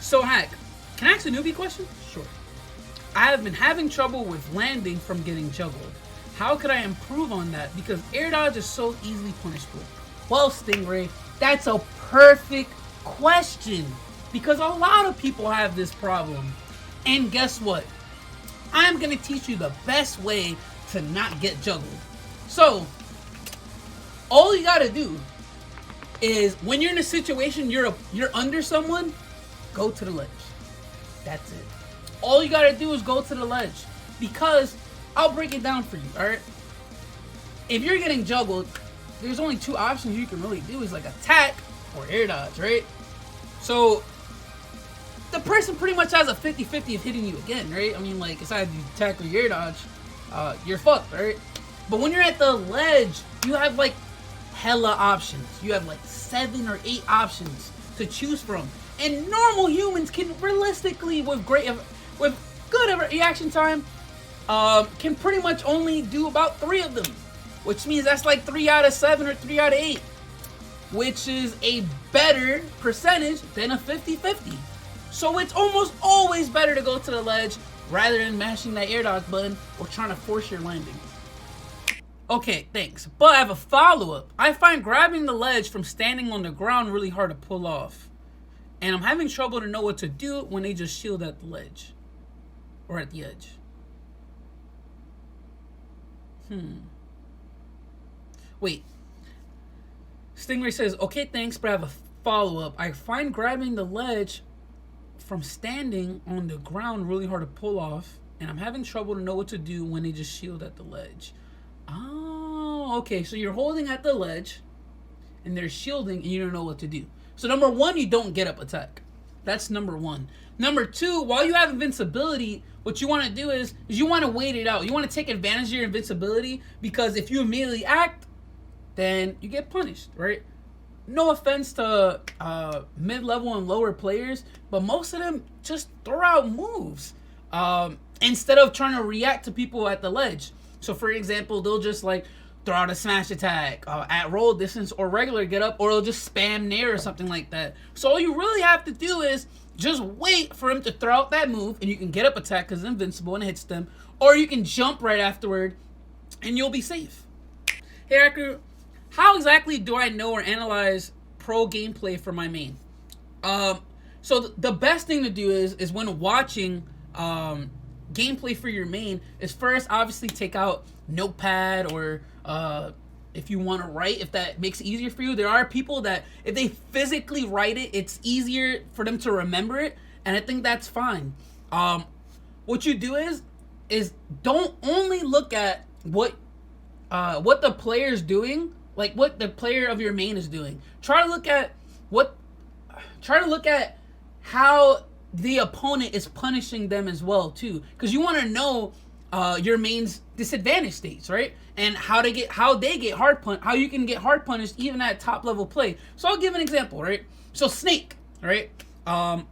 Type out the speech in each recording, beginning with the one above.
So, Hack, can I ask a newbie question? Sure. I have been having trouble with landing from getting juggled. How could I improve on that? Because air dodge is so easily punishable. Well, Stingray, that's a perfect question. Because a lot of people have this problem. And guess what? I'm going to teach you the best way to not get juggled. So, all you got to do is when you're in a situation you're under someone, go to the ledge. That's it. All you gotta do is go to the ledge. Because I'll break it down for you, alright? If you're getting juggled, there's only two options you can really do is like attack or air dodge, right? So the person pretty much has a 50-50 of hitting you again, right? I mean, like, it's either you attack or you air dodge, you're fucked, right? But when you're at the ledge, you have like hella options. You have like 7 or 8 options to choose from. And normal humans can realistically, with good reaction time, can pretty much only do about 3 of them. Which means that's like 3 out of 7 or 3 out of 8. Which is a better percentage than a 50-50. So it's almost always better to go to the ledge rather than mashing that air dodge button or trying to force your landing. Okay, thanks. But I have a follow-up. I find grabbing the ledge from standing on the ground really hard to pull off. And I'm having trouble to know what to do when they just shield at the ledge. Or at the edge. Wait. Stingray says, okay, thanks, but I have a follow-up. I find grabbing the ledge from standing on the ground really hard to pull off. And I'm having trouble to know what to do when they just shield at the ledge. Oh, okay. So you're holding at the ledge. And they're shielding and you don't know what to do. So number 1, you don't get up attack. That's number 1. Number 2, while you have invincibility, what you want to do is you want to wait it out. You want to take advantage of your invincibility because if you immediately act, then you get punished, right? No offense to mid-level and lower players, but most of them just throw out moves instead of trying to react to people at the ledge. So for example, they'll just like throw out a smash attack at roll distance or regular get up, or they'll just spam nair or something like that. So all you really have to do is just wait for him to throw out that move, and you can get up attack because it's invincible and it hits them, or you can jump right afterward, and you'll be safe. Hey Hackoru, how exactly do I know or analyze pro gameplay for my main? So the best thing to do is when watching gameplay for your main is first obviously take out notepad or if you want to write, if that makes it easier for you. There are people that if they physically write it, it's easier for them to remember it, and I think that's fine. What you do is don't only look at what the player's doing, like what the player of your main is doing. Try to look at how the opponent is punishing them as well too, because you want to know your main's disadvantage states, right? And how you can get hard punished even at top level play. So I'll give an example, right? So Snake, right? I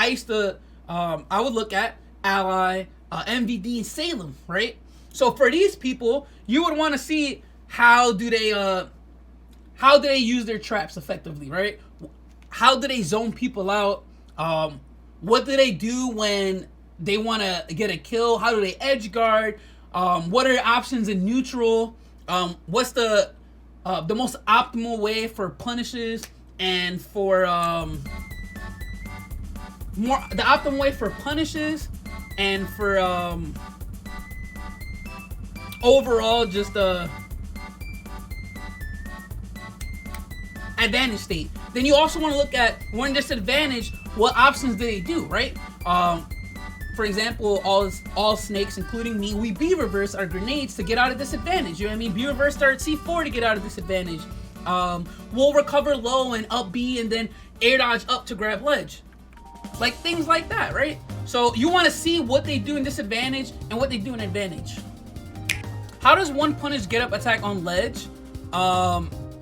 would look at Ally, MVD, and Salem, right? So for these people, you would want to see how do they use their traps effectively, right? How do they zone people out? What do they do when they want to get a kill? How do they edge guard? What are options in neutral? What's the most optimal way for punishes and for the optimal way for punishes and for overall just advantage state. Then you also want to look at when disadvantage, what options do they do, right? For example, all snakes, including me, we B reverse our grenades to get out of disadvantage. You know what I mean? B reverse start C4 to get out of disadvantage. We'll recover low and up B and then air dodge up to grab ledge. Like things like that, right? So you want to see what they do in disadvantage and what they do in advantage. How does one punish get up attack on ledge?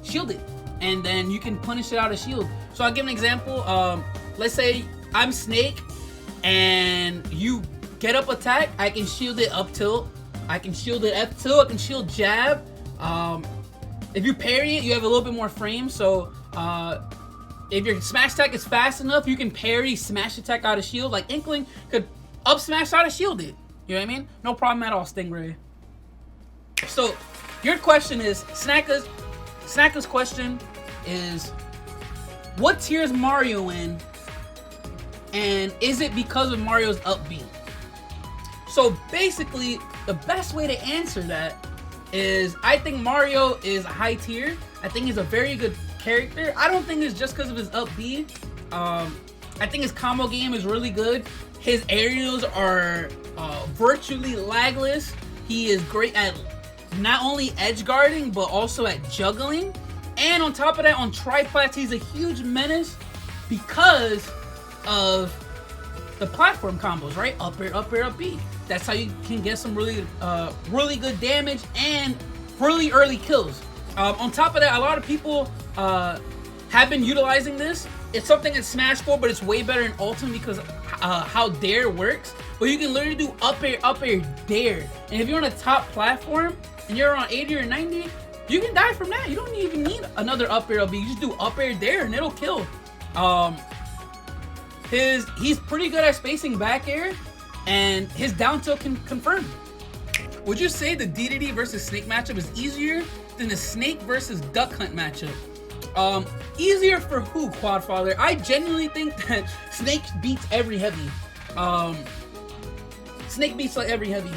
Shield it. And then you can punish it out of shield. So I'll give an example. Let's say I'm Snake and you get up attack. I can shield it up tilt. I can shield it F tilt. I can shield jab. If you parry it, you have a little bit more frame. So if your smash attack is fast enough, you can parry smash attack out of shield. Like Inkling could up smash out of shield it. You know what I mean? No problem at all, Stingray. So your question is, Snacka's question is, what tier is Mario in? And is it because of Mario's up B? So basically, the best way to answer that is, I think Mario is a high tier. I think he's a very good character. I don't think it's just because of his up B. I think his combo game is really good. His aerials are virtually lagless. He is great at not only edge guarding, but also at juggling. And on top of that, on triplats, he's a huge menace because of the platform combos, right? Up air, up air, up B. That's how you can get some really good damage and really early kills. On top of that, a lot of people have been utilizing this. It's something in Smash 4, but it's way better in Ultimate because how Dare works. But you can literally do up air, Dare. And if you're on a top platform and you're on 80 or 90, you can die from that. You don't even need another up air, up B. You just do up air, Dare, and it'll kill. He's pretty good at spacing back air, and his down tilt can confirm. Would you say the DDD versus Snake matchup is easier than the Snake versus Duck Hunt matchup? Easier for who, Quadfather? I genuinely think that Snake beats every heavy. Snake beats like every heavy.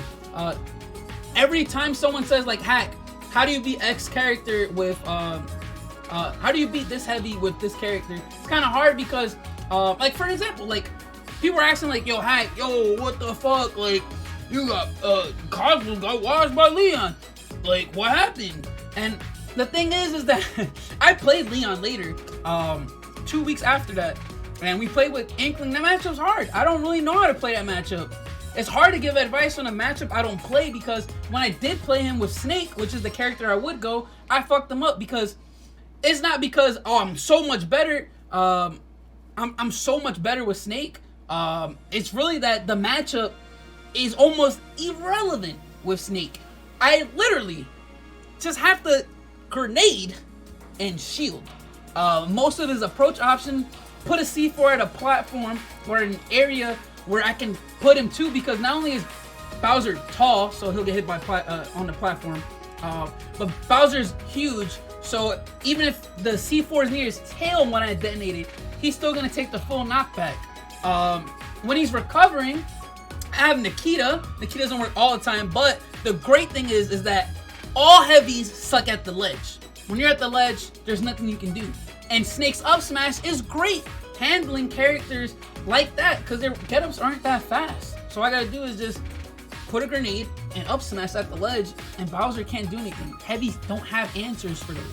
Every time someone says like, Hack, how do you beat X character with how do you beat this heavy with this character? It's kind of hard because like for example, like people are asking like, yo, Hack, yo, what the fuck? Like, you got Cosmos got washed by Leon. Like, what happened? And the thing is that I played Leon later, 2 weeks after that, and we played with Inkling. That matchup's hard. I don't really know how to play that matchup. It's hard to give advice on a matchup I don't play, because when I did play him with Snake, which is the character I would go, I fucked him up because it's not because, oh, I'm so much better. I'm so much better with Snake. It's really that the matchup is almost irrelevant with Snake. I literally just have to grenade and shield. Most of his approach option, put a C4 at a platform or an area where I can put him to, because not only is Bowser tall, so he'll get hit by on the platform, but Bowser's huge, so even if the C4 is near his tail when I detonate it, he's still gonna take the full knockback. When he's recovering, I have Nikita. Nikita doesn't work all the time, but the great thing is that all heavies suck at the ledge. When you're at the ledge, there's nothing you can do. And Snake's up smash is great handling characters like that, because their get-ups aren't that fast. So all I gotta do is just put a grenade and up smash at the ledge, and Bowser can't do anything. Heavies don't have answers for those.